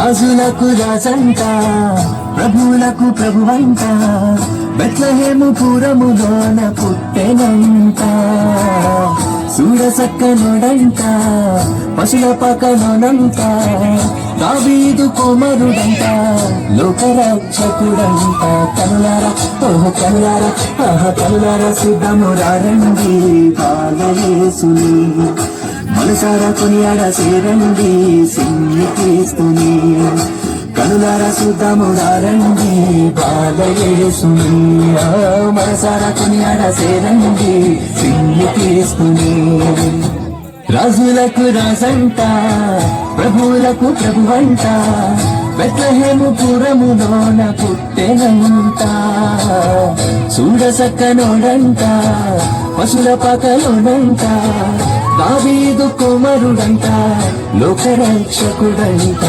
రాజులకు రాజంట, ప్రభువులకు ప్రభువంట, బెత్లెహేము పురములోన పుట్టెనంట. చూడసక్కనుడంట, పశుల పక్కనునంట, దావీదు కుమారుడంట, లోకరక్షకుడంట. కనులారా ఓహో కనులారా ఆహా కనులారా సిద్ధము రండి బాలయేసుని, మనసారా కొనియాడ సేరండి సిన్ని క్రీస్తుని. కనులారా చూద్దాము రండి బాలయేసుని, మనసారా కొనియాడ సేరండి సిన్ని క్రీస్తుని. రాజులకు రాజంట, ప్రభువులకు ప్రభువంట, బెత్లెహేము పురములోన పుట్టెనంట. చూడసక్కనోడంట, పశుల పకలోనంట, దావీదు కుమారుడంట, లోకరక్షకుడంట.